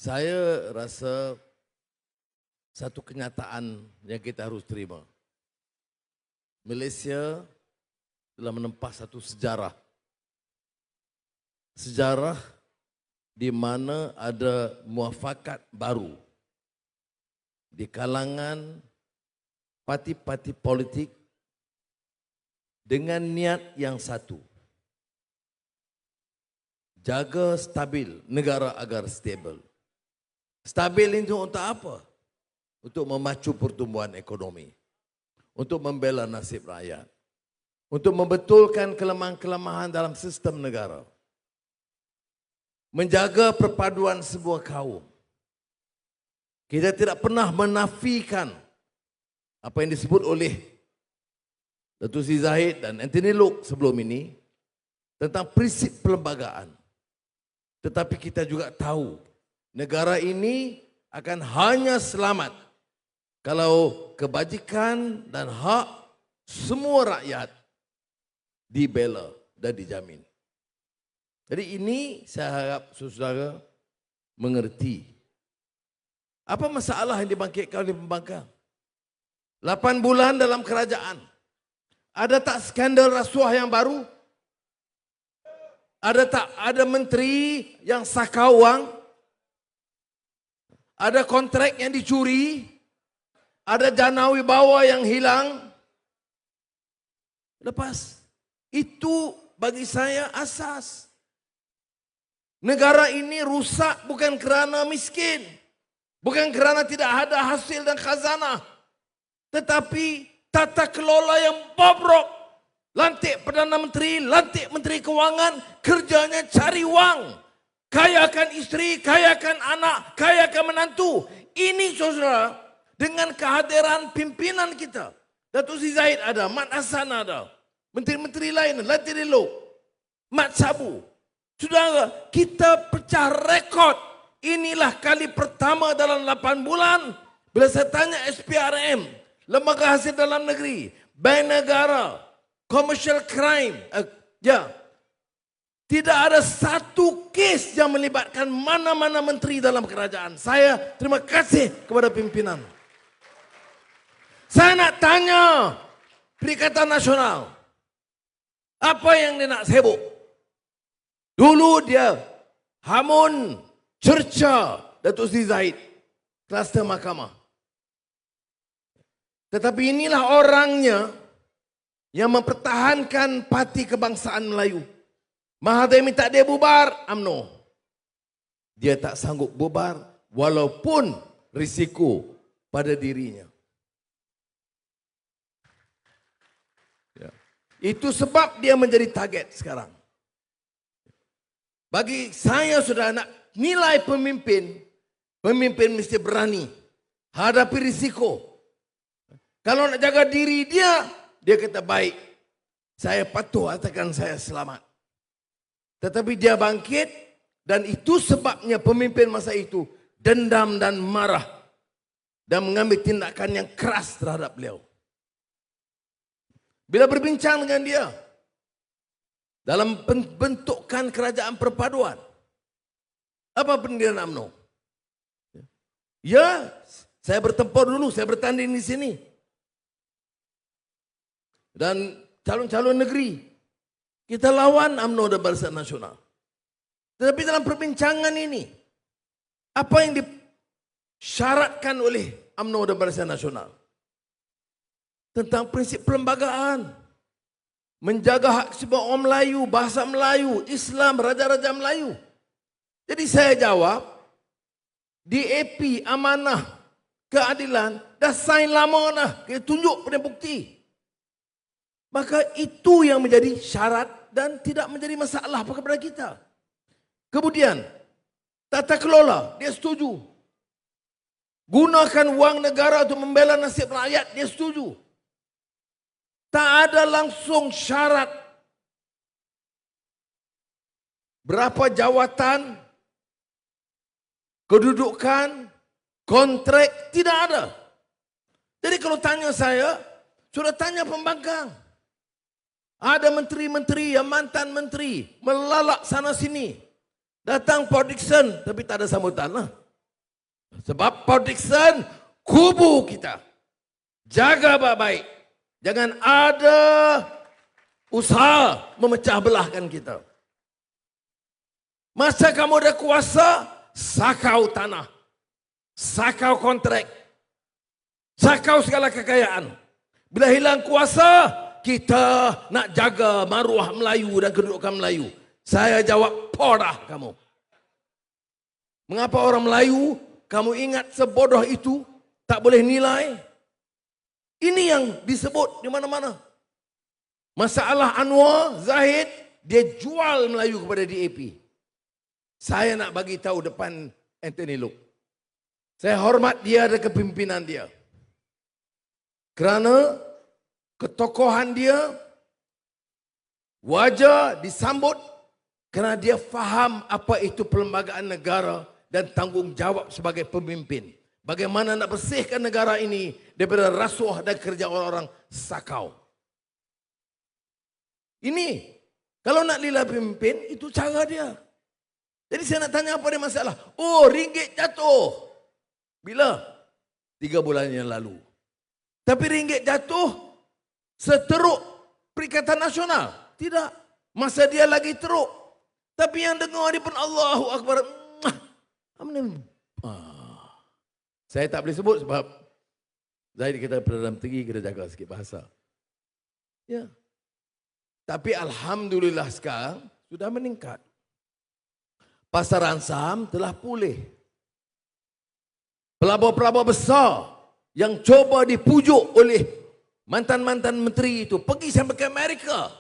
Saya rasa satu kenyataan yang kita harus terima. Malaysia telah menempas satu sejarah. Sejarah di mana ada muafakat baru di kalangan parti-parti politik dengan niat yang satu. Jaga stabil negara agar stabil. Stabil itu untuk apa? Untuk memacu pertumbuhan ekonomi. Untuk membela nasib rakyat. Untuk membetulkan kelemahan-kelemahan dalam sistem negara. Menjaga perpaduan sebuah kaum. Kita tidak pernah menafikan apa yang disebut oleh Datuk Seri Zahid dan Anthony Loke sebelum ini tentang prinsip perlembagaan. Tetapi kita juga tahu negara ini akan hanya selamat kalau kebajikan dan hak semua rakyat dibela dan dijamin. Jadi ini saya harap saudara mengerti. Apa masalah yang dibangkitkan oleh pembangkang? 8 bulan dalam kerajaan. Ada tak skandal rasuah yang baru? Ada tak ada menteri yang sakau wang? Ada kontrak yang dicuri? Ada jana wibawa yang hilang? Lepas. Itu bagi saya asas. Negara ini rusak bukan kerana miskin. Bukan kerana tidak ada hasil dan khazanah. Tetapi tata kelola yang bobrok. Lantik Perdana Menteri, lantik Menteri Kewangan, kerjanya cari wang. Kayakan isteri, kayakan anak, kayakan menantu. Ini saudara, dengan kehadiran pimpinan kita. Datuk Seri Zahid ada, Mat Hassan ada. Menteri-menteri lain, Latiri Loke, Mat Sabu. Saudara, kita pecah rekod. Inilah kali pertama dalam 8 bulan. Bila saya tanya SPRM, Lembaga Hasil Dalam Negeri, Bank Negara, commercial crime, tidak ada satu kes yang melibatkan mana-mana menteri dalam kerajaan. Saya terima kasih kepada pimpinan. Saya nak tanya Perikatan Nasional, apa yang dia nak sibuk? Dulu dia hamun, cerca Datuk Seri Zahid, kluster mahkamah. Tetapi inilah orangnya yang mempertahankan Parti Kebangsaan Melayu. Mahathir minta dia bubar, UMNO. Dia tak sanggup bubar walaupun risiko pada dirinya. Ya. Itu sebab dia menjadi target sekarang. Bagi saya sudah nak nilai pemimpin, pemimpin mesti berani hadapi risiko. Kalau nak jaga diri dia kata baik, saya patuh katakan saya selamat. Tetapi dia bangkit dan itu sebabnya pemimpin masa itu dendam dan marah dan mengambil tindakan yang keras terhadap beliau. Bila berbincang dengan dia dalam pembentukan kerajaan perpaduan, apa pendirian UMNO? Ya, saya bertempur dulu, saya bertanding di sini. Dan calon-calon negeri, kita lawan UMNO dan Barisan Nasional. Tetapi dalam perbincangan ini, apa yang disyaratkan oleh UMNO dan Barisan Nasional? Tentang prinsip perlembagaan, menjaga hak semua orang Melayu, bahasa Melayu, Islam, raja-raja Melayu. Jadi saya jawab, DAP, amanah, keadilan, dah sign lama dah, kita tunjuk pada bukti. Maka itu yang menjadi syarat dan tidak menjadi masalah kepada kita. Kemudian, tata kelola, dia setuju. Gunakan wang negara untuk membela nasib rakyat, dia setuju. Tak ada langsung syarat. Berapa jawatan, kedudukan, kontrak, tidak ada. Jadi kalau tanya saya, sudah tanya pembangkang. Ada menteri-menteri yang mantan menteri melalak sana sini. Datang Port Dickson tapi tak ada sambutan lah. Sebab Port Dickson kubu kita. Jaga baik-baik. Jangan ada usaha memecah belahkan kita. Masa kamu ada kuasa, sakau tanah. Sakau kontrak. Sakau segala kekayaan. Bila hilang kuasa, kita nak jaga maruah Melayu dan kedudukan Melayu. Saya jawab, podah kamu. Mengapa orang Melayu, kamu ingat sebodoh itu, tak boleh nilai? Ini yang disebut di mana-mana. Masalah Anwar Zahid, dia jual Melayu kepada DAP. Saya nak bagi tahu depan Anthony Loke. Saya hormat dia dan kepimpinan dia. Kerana ketokohan dia wajar disambut kerana dia faham apa itu perlembagaan negara dan tanggungjawab sebagai pemimpin. Bagaimana nak bersihkan negara ini daripada rasuah dan kerja orang-orang sakau. Ini, kalau nak lila pemimpin, itu cara dia. Jadi saya nak tanya apa dia masalah? Oh, ringgit jatuh. Bila? 3 bulan yang lalu. Tapi ringgit jatuh seteruk Perikatan Nasional. Tidak. Masa dia lagi teruk. Tapi yang dengar dia pun Allahu Akbar. Saya tak boleh sebut sebab Zahid kita Perdana Menteri, kita jaga sikit bahasa. Ya. Tapi Alhamdulillah sekarang sudah meningkat. Pasaran saham telah pulih. Pelabur-pelabur besar yang coba dipujuk oleh mantan-mantan menteri itu pergi sampai ke Amerika.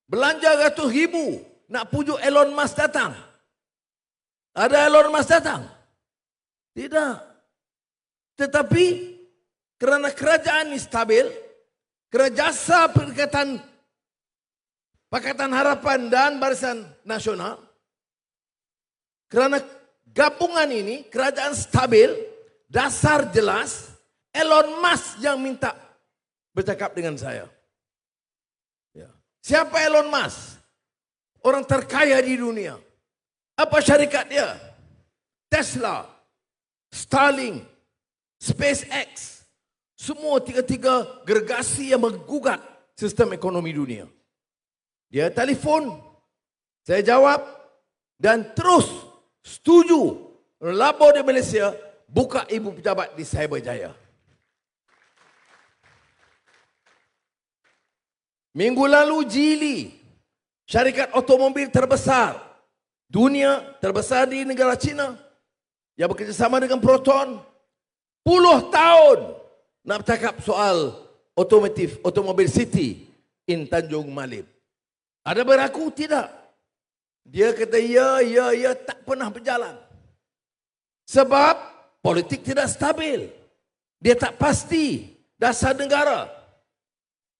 Belanja ratus ribu nak pujuk Elon Musk datang. Ada Elon Musk datang? Tidak. Tetapi kerana kerajaan ini stabil, kerana jasa Pakatan Harapan dan Barisan Nasional, kerana gabungan ini, kerajaan stabil, dasar jelas, Elon Musk yang minta bercakap dengan saya. Ya. Siapa Elon Musk? Orang terkaya di dunia. Apa syarikat dia? Tesla, Starlink, SpaceX. Semua tiga-tiga gergasi yang menggugat sistem ekonomi dunia. Dia telefon, saya jawab dan terus setuju labor di Malaysia buka ibu pejabat di Cyberjaya. Minggu lalu Geely, syarikat otomobil terbesar dunia, terbesar di negara China yang bekerjasama dengan Proton, 10 tahun nak bercakap soal automobil city in Tanjung Malib. Ada beraku? Tidak. Dia kata ya, tak pernah berjalan. Sebab politik tidak stabil. Dia tak pasti dasar negara.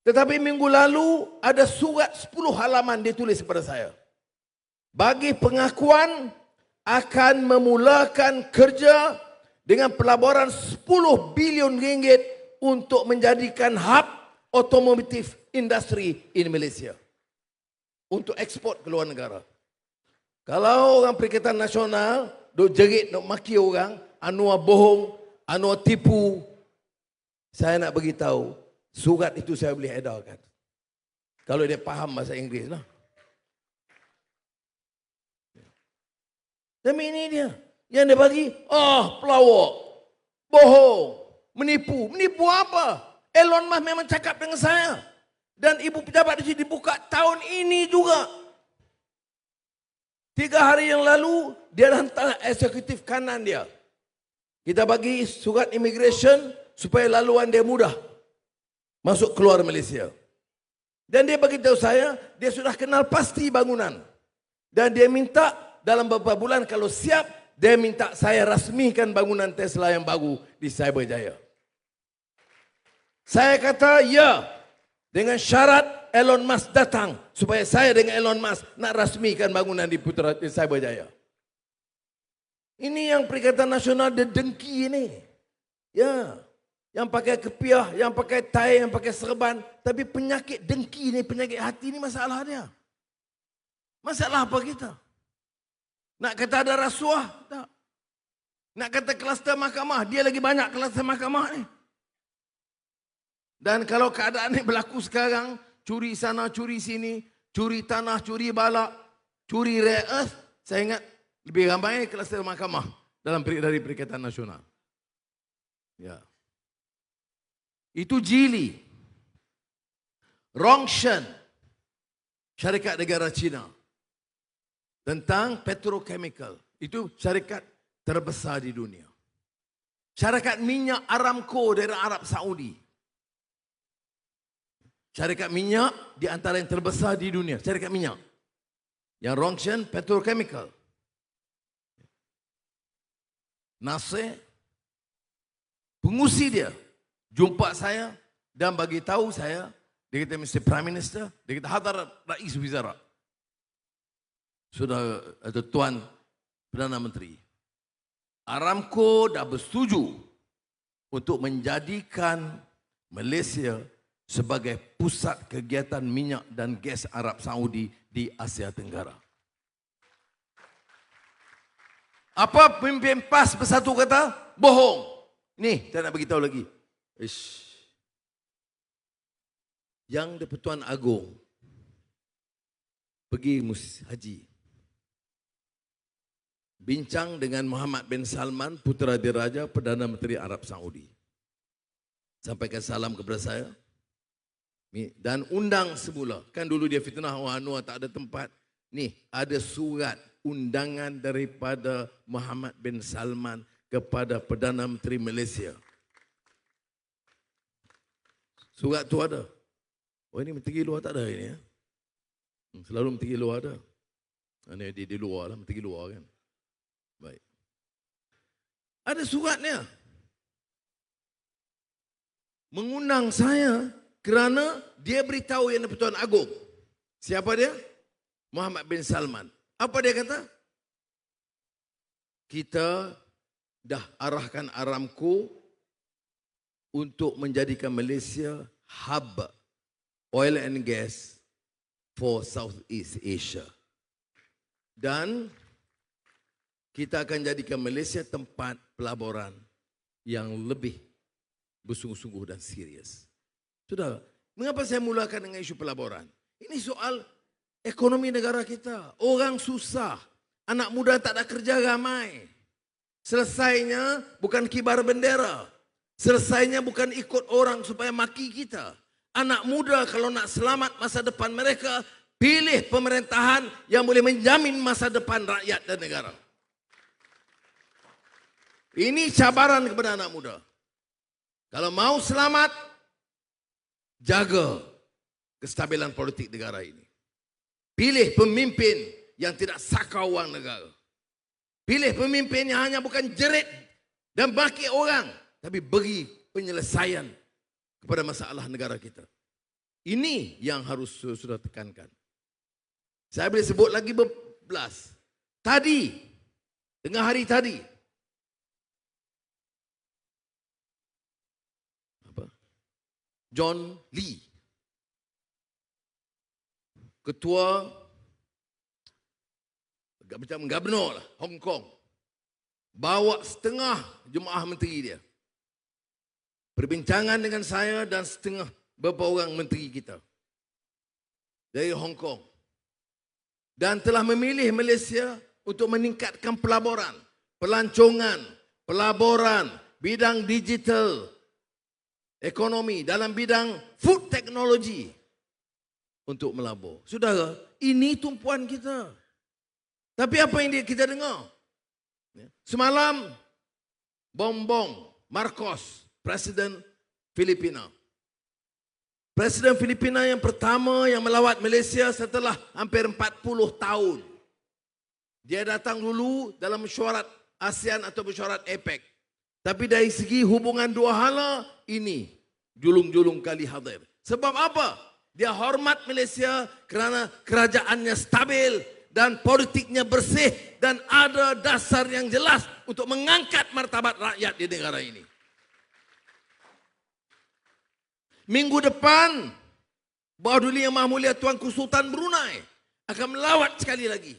Tetapi minggu lalu ada surat 10 halaman dia tulis kepada saya. Bagi pengakuan akan memulakan kerja dengan pelaburan 10 bilion ringgit untuk menjadikan hub otomotif industri in Malaysia. Untuk ekspor ke luar negara. Kalau orang Perikatan Nasional duk jerit, duk maki orang, Anwar bohong, Anwar tipu, saya nak beritahu, surat itu saya boleh edarkan. Kalau dia faham bahasa Inggeris lah. Tapi ini dia. Yang dia bagi, pelawak, bohong, menipu. Menipu apa? Elon Musk memang cakap dengan saya. Dan ibu pejabat di sini dibuka tahun ini juga. 3 hari yang lalu, dia hantar eksekutif kanan dia. Kita bagi surat immigration supaya laluan dia mudah. Masuk keluar Malaysia. Dan dia beritahu saya, dia sudah kenal pasti bangunan. Dan dia minta dalam beberapa bulan kalau siap, dia minta saya rasmikan bangunan Tesla yang baru di Cyberjaya. Saya kata ya. Dengan syarat Elon Musk datang supaya saya dengan Elon Musk nak rasmikan bangunan di Cyberjaya. Ini yang Perikatan Nasional dia dengki ini. Ya, yang pakai kepiah, yang pakai tai, yang pakai serban, tapi penyakit dengki ni, penyakit hati ni masalah dia. Masalah apa kita? Nak kata ada rasuah? Tak. Nak kata kluster mahkamah, dia lagi banyak kluster mahkamah ni. Dan kalau keadaan ini berlaku sekarang, curi sana, curi sini, curi tanah, curi balak, curi rare earth, saya ingat lebih ramai kluster mahkamah dari Perikatan Nasional. Ya. Itu Geely, Rongsheng, syarikat negara Cina, tentang petrochemical. Itu syarikat terbesar di dunia. Syarikat minyak Aramco dari Arab Saudi. Syarikat minyak di antara yang terbesar di dunia. Syarikat minyak. Yang Rongsheng petrochemical. Nasir, pengusi dia, jumpa saya dan bagi tahu saya, dia kata Mr. Prime Minister, dia kata hadar Rais Wizara. Sudah atau Tuan Perdana Menteri. Aramco dah bersetuju untuk menjadikan Malaysia sebagai pusat kegiatan minyak dan gas Arab Saudi di Asia Tenggara. Apa pemimpin PAS bersatu kata? Bohong. Ni, saya nak beritahu lagi. Yang di-Pertuan Agong pergi haji. Bincang dengan Muhammad bin Salman, Putera Diraja, Perdana Menteri Arab Saudi. Sampaikan salam kepada saya. Dan undang semula. Kan dulu dia fitnah, Anwar tak ada tempat. Ni, ada surat undangan daripada Muhammad bin Salman kepada Perdana Menteri Malaysia. Surat tu ada. Oh, ini menteri luar tak ada ini ya? Selalu menteri luar ada. Ini di luar lah, menteri luar kan. Baik. Ada suratnya. Mengundang saya kerana dia beritahu Yang di-Pertuan Agong. Siapa dia? Muhammad bin Salman. Apa dia kata? Kita dah arahkan Aramco untuk menjadikan Malaysia hub oil and gas for Southeast Asia. Dan kita akan jadikan Malaysia tempat pelaburan yang lebih bersungguh-sungguh dan serius. Sudah, mengapa saya mulakan dengan isu pelaburan? Ini soal ekonomi negara kita. Orang susah. Anak muda tak ada kerja ramai. Selesainya bukan kibar bendera. Selesainya bukan ikut orang supaya maki kita. Anak muda kalau nak selamat masa depan mereka, pilih pemerintahan yang boleh menjamin masa depan rakyat dan negara. Ini cabaran kepada anak muda. Kalau mau selamat, jaga kestabilan politik negara ini. Pilih pemimpin yang tidak sakau wang negara. Pilih pemimpin yang hanya bukan jerit dan maki orang, tapi beri penyelesaian kepada masalah negara kita. Ini yang harus sudah tekankan. Saya boleh sebut lagi berbelas. Tadi, tengah hari tadi, John Lee, ketua macam gubernur lah, Hong Kong, bawa setengah jemaah menteri dia. Perbincangan dengan saya dan setengah beberapa orang menteri kita dari Hong Kong. Dan telah memilih Malaysia untuk meningkatkan pelaburan, pelancongan, pelaburan, bidang digital, ekonomi, dalam bidang food technology untuk melabur. Saudara, ini tumpuan kita. Tapi apa yang kita dengar? Semalam, Bongbong Marcos, Presiden Filipina. Presiden Filipina yang pertama yang melawat Malaysia setelah hampir 40 tahun. Dia datang dulu dalam mesyuarat ASEAN atau mesyuarat APEC. Tapi dari segi hubungan dua hala, ini julung-julung kali hadir. Sebab apa? Dia hormat Malaysia kerana kerajaannya stabil dan politiknya bersih dan ada dasar yang jelas untuk mengangkat martabat rakyat di negara ini. Minggu depan, Bahduli Yang Maha Mulia Tuanku Sultan Brunei akan melawat sekali lagi.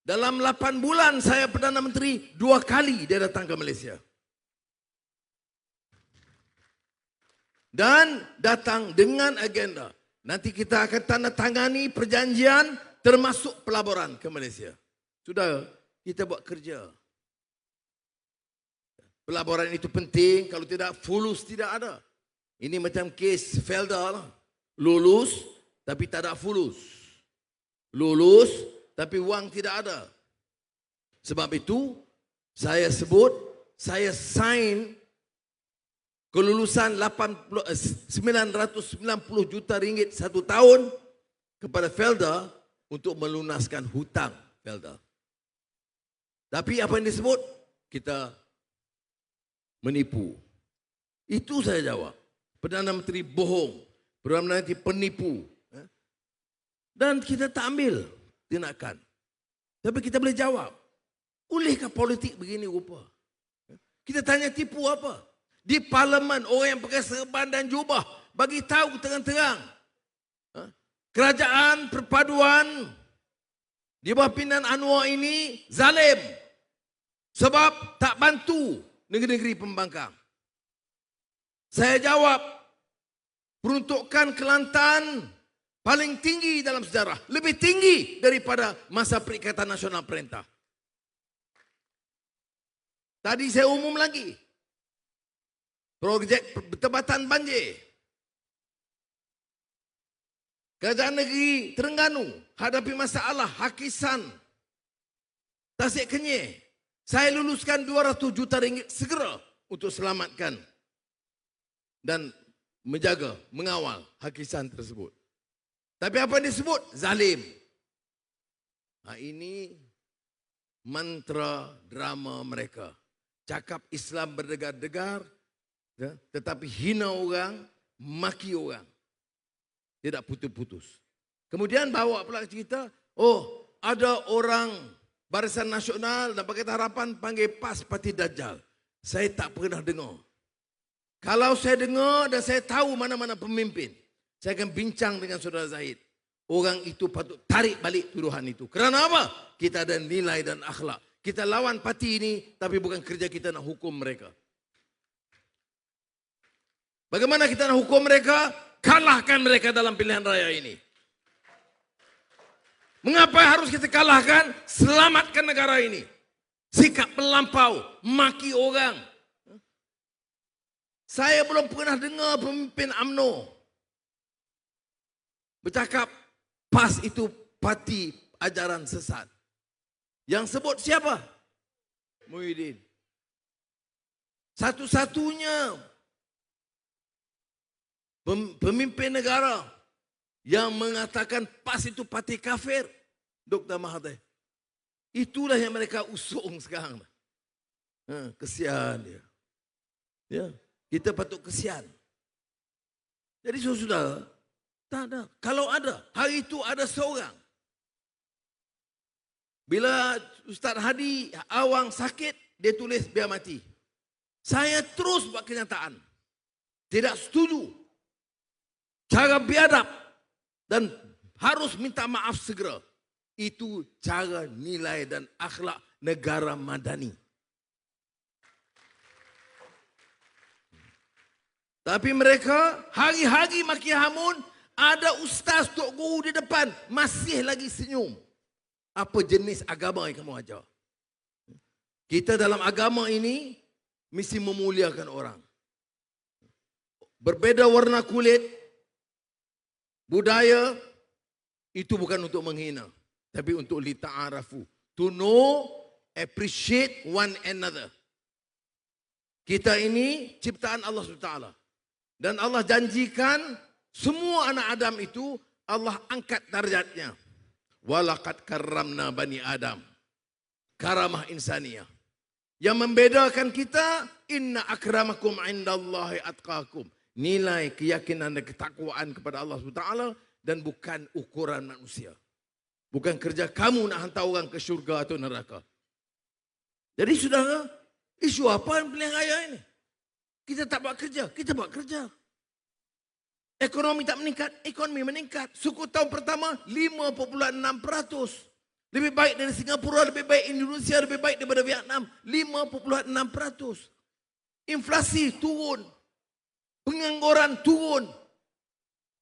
Dalam 8 bulan saya Perdana Menteri 2 kali dia datang ke Malaysia. Dan datang dengan agenda. Nanti kita akan tanda tangani perjanjian termasuk pelaburan ke Malaysia. Sudah, kita buat kerja. Pelaburan itu penting, kalau tidak fulus tidak ada. Ini macam kes Felda lah. Lulus tapi tak ada fulus. Lulus tapi wang tidak ada. Sebab itu saya sebut, saya sign kelulusan 990 juta ringgit 1 tahun kepada Felda untuk melunaskan hutang Felda. Tapi apa yang disebut? Kita menipu. Itu saya jawab. Perdana Menteri bohong. Perdana Menteri penipu. Dan kita tak ambil tindakan. Tapi kita boleh jawab. Bolehkah politik begini rupa? Kita tanya tipu apa? Di parlimen orang yang pakai serban dan jubah bagi tahu terang-terang. Kerajaan perpaduan di bawah pimpinan Anwar ini zalim. Sebab tak bantu negeri-negeri pembangkang. Saya jawab, peruntukan Kelantan paling tinggi dalam sejarah. Lebih tinggi daripada masa Perikatan Nasional Perintah. Tadi saya umum lagi. Projek Pertebatan Banjir. Kerajaan negeri Terengganu hadapi masalah hakisan Tasik Kenyir. Saya luluskan 200 juta ringgit segera untuk selamatkan dan menjaga, mengawal hakisan tersebut. Tapi apa yang disebut? Zalim. Ini mantra drama mereka. Cakap Islam berdegar-degar, tetapi hina orang, maki orang. Tidak putus-putus. Kemudian bawa pula cerita, oh ada orang Barisan Nasional dan Pakatan Harapan panggil PAS Parti Dajjal. Saya tak pernah dengar. Kalau saya dengar dan saya tahu mana-mana pemimpin, saya akan bincang dengan Saudara Zahid. Orang itu patut tarik balik tuduhan itu. Kerana apa? Kita ada nilai dan akhlak. Kita lawan parti ini, tapi bukan kerja kita nak hukum mereka. Bagaimana kita nak hukum mereka? Kalahkan mereka dalam pilihan raya ini. Mengapa harus kita kalahkan? Selamatkan negara ini. Sikap melampau, maki orang. Saya belum pernah dengar pemimpin UMNO bercakap PAS itu parti ajaran sesat. Yang sebut siapa? Muhyiddin. Satu-satunya pemimpin negara yang mengatakan PAS itu parti kafir, Dr. Mahathir. Itulah yang mereka usung sekarang. Kesian dia. Ya, kita patut kesian. Jadi saudara, tak ada. Kalau ada, hari itu ada seorang. Bila Ustaz Hadi Awang sakit, dia tulis biar mati. Saya terus buat kenyataan. Tidak setuju. Cara biadab dan harus minta maaf segera. Itu cara nilai dan akhlak negara madani. Tapi mereka hari-hari maki hamun, ada ustaz tok guru di depan masih lagi senyum. Apa jenis agama yang kamu ajar? Kita dalam agama ini mesti memuliakan orang. Berbeza warna kulit, budaya, itu bukan untuk menghina, tapi untuk lita'arafu. To know, appreciate one another. Kita ini ciptaan Allah SWT. Dan Allah janjikan semua anak Adam itu Allah angkat darjatnya. Walaqad karramna bani Adam. Karamah insaniyah. Yang membedakan kita, inna akramakum indallahi atqakum. Nilai keyakinan dan ketakwaan kepada Allah SWT dan bukan ukuran manusia. Bukan kerja kamu nak hantar orang ke syurga atau neraka. Jadi saudara, isu apa yang pilihan raya ini? Kita tak buat kerja, kita buat kerja. Ekonomi tak meningkat, ekonomi meningkat. Suku tahun pertama 5.6%. Lebih baik dari Singapura, lebih baik Indonesia, lebih baik daripada Vietnam. 5.6%. Inflasi turun. Pengangguran turun.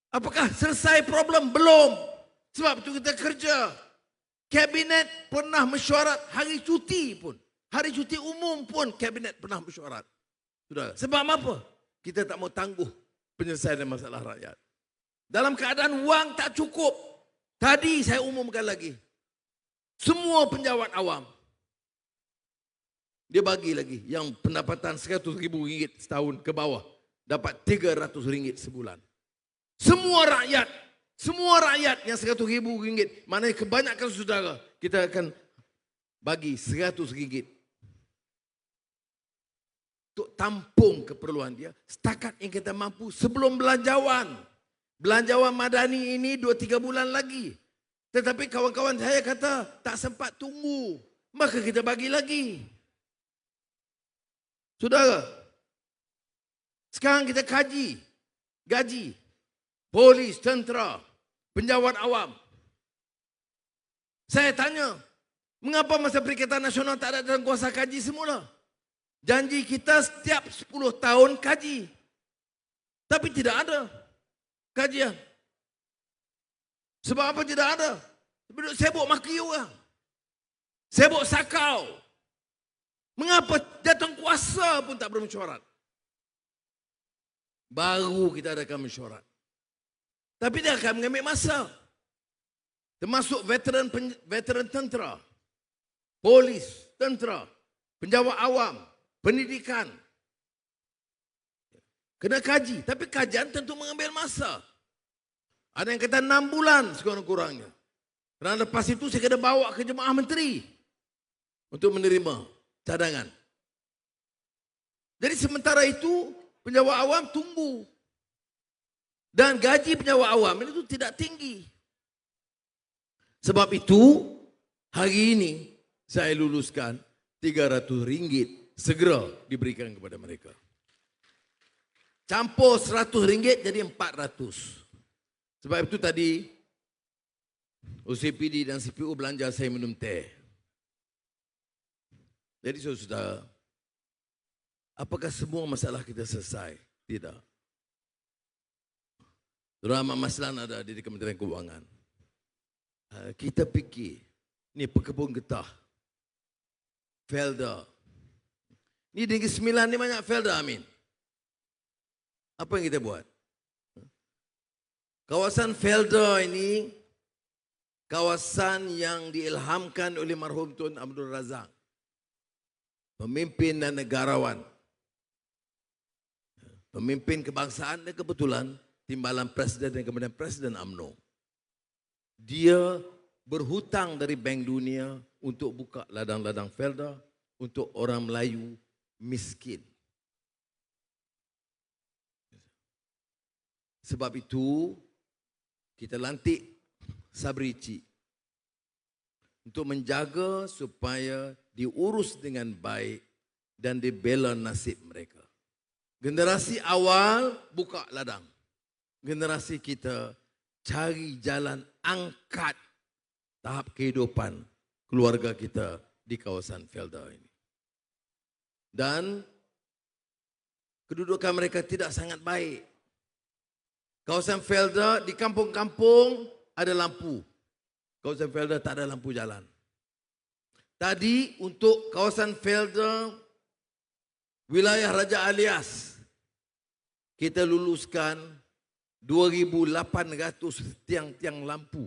Apakah selesai problem? Belum. Sebab itu kita kerja. Kabinet pernah mesyuarat hari cuti pun. Hari cuti umum pun kabinet pernah mesyuarat. Sudah. Sebab apa? Kita tak mau tangguh penyelesaian masalah rakyat. Dalam keadaan wang tak cukup. Tadi saya umumkan lagi. Semua penjawat awam. Dia bagi lagi. Yang pendapatan RM100,000 setahun ke bawah. Dapat RM300 sebulan. Semua rakyat yang RM100,000. Mana kebanyakan saudara. Kita akan bagi RM100. Untuk tampung keperluan dia. Setakat yang kita mampu sebelum belanjawan. Belanjawan madani ini 2-3 bulan lagi. Tetapi kawan-kawan saya kata tak sempat tunggu. Maka kita bagi lagi. Saudara, sekarang kita kaji gaji polis, tentera, penjawat awam. Saya tanya, mengapa masa Perikatan Nasional tak ada dalam kuasa kaji semula? Janji kita setiap 10 tahun kaji. Tapi tidak ada kajian. Sebab apa tidak ada? Sebab sibuk maki orang. Sibuk sakau. Mengapa datang kuasa pun tak bermesyuarat? Baru kita adakan mesyuarat. Tapi dia akan mengambil masa. Termasuk veteran tentera, polis, tentera, penjawat awam, pendidikan. Kena kaji. Tapi kajian tentu mengambil masa. Ada yang kata 6 bulan sekurang-kurangnya. Kerana lepas itu saya kena bawa ke jemaah menteri untuk menerima cadangan. Jadi sementara itu penjawat awam tunggu. Dan gaji penjawat awam itu tidak tinggi. Sebab itu hari ini saya luluskan RM300 segera diberikan kepada mereka. Campur RM100 jadi RM400. Sebab itu tadi OCPD dan CPU belanja saya minum teh. Jadi saudara, apakah semua masalah kita selesai? Tidak. Drama masalah ada di Kementerian Keuangan. Kita fikir, ni pekebun getah, Felda. Ni Negeri Sembilan ni banyak Felda, Amin. Apa yang kita buat? Kawasan Felda ini kawasan yang diilhamkan oleh marhum Tun Abdul Razak, pemimpin dan negarawan, pemimpin kebangsaan dan kebetulan timbalan presiden dan kemudian presiden UMNO. Dia berhutang dari Bank Dunia untuk buka ladang-ladang Felda untuk orang Melayu miskin. Sebab itu kita lantik Sabrici untuk menjaga supaya diurus dengan baik dan dibela nasib mereka. Generasi awal buka ladang. Generasi kita cari jalan angkat tahap kehidupan keluarga kita di kawasan Felda ini. Dan kedudukan mereka tidak sangat baik. Kawasan Felda di kampung-kampung ada lampu. Kawasan Felda tak ada lampu jalan. Tadi untuk kawasan Felda wilayah Raja Alias kita luluskan 2,800 tiang-tiang lampu.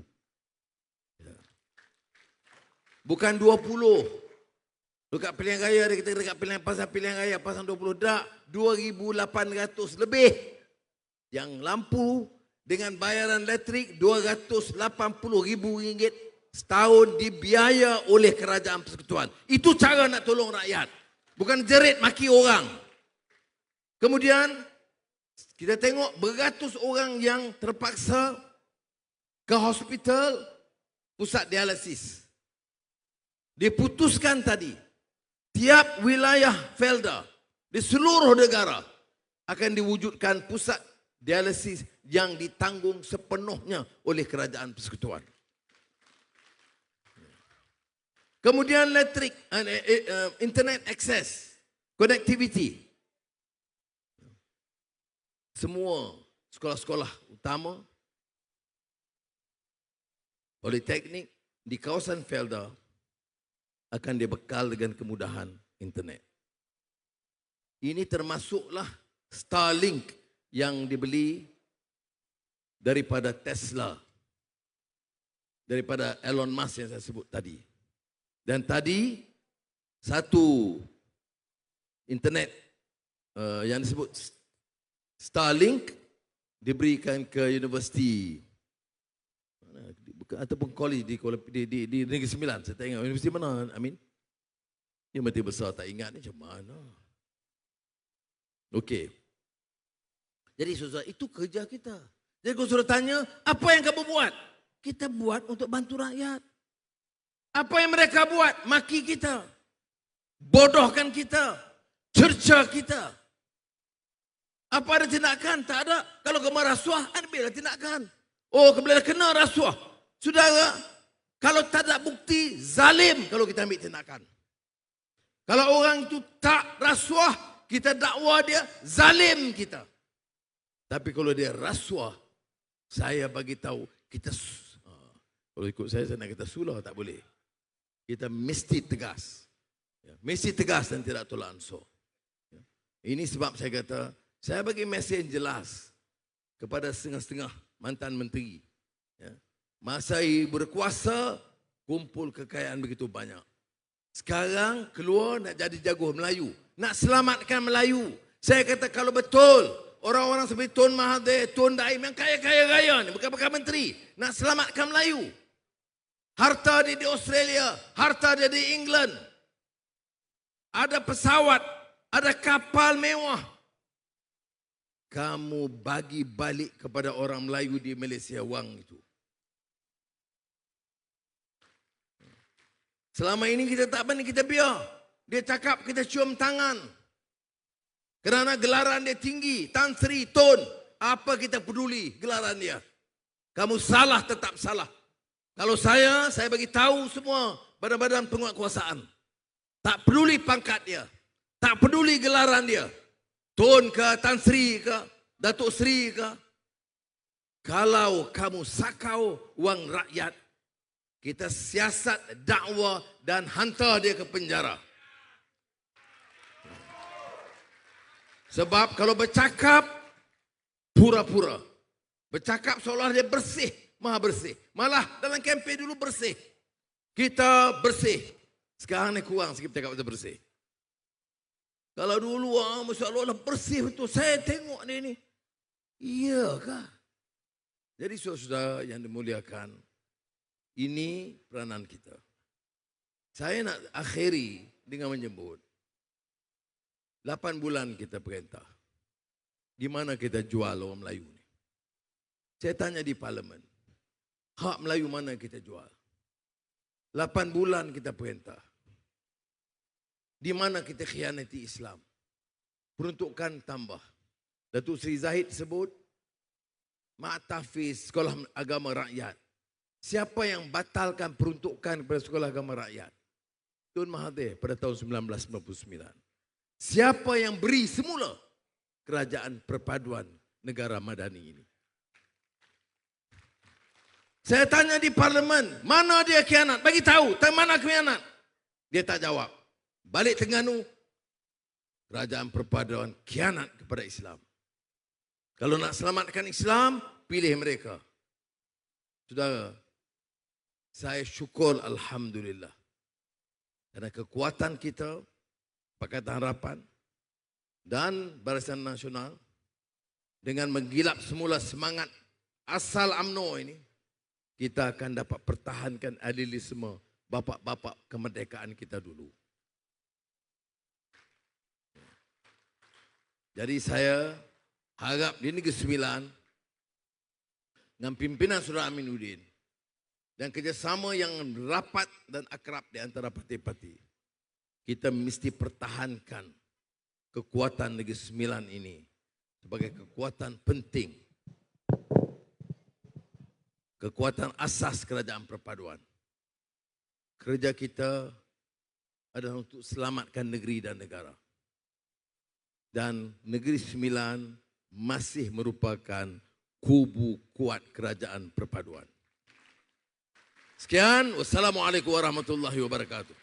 Bukan 20. Dekat Pilihan Raya, kita dekat Pasar Pilihan Raya, pasang 20. Tak, 2,800 lebih. Yang lampu dengan bayaran elektrik RM280,000 setahun dibiaya oleh Kerajaan Persekutuan. Itu cara nak tolong rakyat. Bukan jerit maki orang. Kemudian kita tengok beratus orang yang terpaksa ke hospital pusat dialisis. Diputuskan tadi, tiap wilayah Felda di seluruh negara akan diwujudkan pusat dialisis yang ditanggung sepenuhnya oleh Kerajaan Persekutuan. Kemudian internet access, connectivity. Semua sekolah-sekolah utama, politeknik di kawasan Felda akan dibekal dengan kemudahan internet. Ini termasuklah Starlink yang dibeli daripada Tesla, daripada Elon Musk yang saya sebut tadi. Dan tadi satu internet yang disebut Starlink diberikan ke universiti ataupun college di Negeri Sembilan. Saya tak ingat universiti mana, Amin. Universiti besar tak ingat ni macam mana. Okey. Jadi saudara, itu kerja kita. Jadi kalau saudara tanya, apa yang kamu buat? Kita buat untuk bantu rakyat. Apa yang mereka buat? Maki kita. Bodohkan kita. Cerca kita. Apa ada tindakan? Tak ada. Kalau kamu rasuah, ada tindakan. Oh, bila kena rasuah. Saudara, kalau tak ada bukti, zalim kalau kita ambil tindakan. Kalau orang itu tak rasuah, kita dakwa dia, zalim kita. Tapi kalau dia rasuah, saya bagi tahu, kita kalau ikut saya nak kita sulah, tak boleh. Kita mesti tegas. Mesti tegas dan tidak tolak ansur. Ini sebab saya kata, saya bagi mesej jelas kepada setengah-setengah mantan menteri. Masa berkuasa, kumpul kekayaan begitu banyak. Sekarang keluar nak jadi jago Melayu. Nak selamatkan Melayu. Saya kata kalau betul, orang-orang seperti Tun Mahathir, Tun Daim yang kaya-kaya ni, bekas-bekas menteri, nak selamatkan Melayu. Harta dia di Australia, harta dia di England. Ada pesawat, ada kapal mewah. Kamu bagi balik kepada orang Melayu di Malaysia wang itu. Selama ini kita tak berani, kita biar. Dia cakap kita cium tangan. Kerana gelaran dia tinggi, Tan Sri, Tun. Apa kita peduli gelaran dia? Kamu salah, tetap salah. Kalau saya bagi tahu semua badan-badan penguatkuasaan. Tak peduli pangkat dia. Tak peduli gelaran dia. Tun ke, Tan Sri ke, Datuk Sri ke. Kalau kamu sakau wang rakyat, kita siasat, dakwa dan hantar dia ke penjara. Sebab kalau bercakap, pura-pura. Bercakap seolah dia bersih, maha bersih. Malah dalam kempen dulu bersih. Kita bersih. Sekarang ni kurang sikit bercakap kita bersih. Kalau dulu, Masya Allah bersih betul. Saya tengok dia ni. Iyakah? Jadi saudara yang dimuliakan, ini peranan kita. Saya nak akhiri dengan menyebut 8 bulan kita perintah. Di mana kita jual orang Melayu ni? Saya tanya di parlimen. Hak Melayu mana kita jual? 8 bulan kita perintah. Di mana kita khianati Islam? Peruntukan tambah. Datuk Seri Zahid sebut, Ma'tafiz Sekolah Agama Rakyat. Siapa yang batalkan peruntukan kepada Sekolah Agama Rakyat? Tun Mahathir pada tahun 1999. Siapa yang beri semula Kerajaan Perpaduan Negara Madani ini? Saya tanya di parlimen, mana dia khianat? Bagi tahu, mana khianat? Dia tak jawab. Balik Terengganu, Kerajaan Perpaduan khianat kepada Islam. Kalau nak selamatkan Islam, pilih mereka. Saudara, saya syukur Alhamdulillah. Kerana kekuatan kita, Pakatan Harapan dan Barisan Nasional dengan menggilap semula semangat asal UMNO ini, kita akan dapat pertahankan idealisme bapa-bapa kemerdekaan kita dulu. Jadi saya harap di Negeri Sembilan dengan pimpinan Saudara Aminuddin dan kerjasama yang rapat dan akrab di antara parti-parti, kita mesti pertahankan kekuatan Negeri Sembilan ini sebagai kekuatan penting, kekuatan asas kerajaan perpaduan. kerja kita adalah untuk selamatkan negeri dan negara. Dan Negeri Sembilan masih merupakan kubu kuat kerajaan perpaduan. Sekian, wassalamualaikum warahmatullahi wabarakatuh.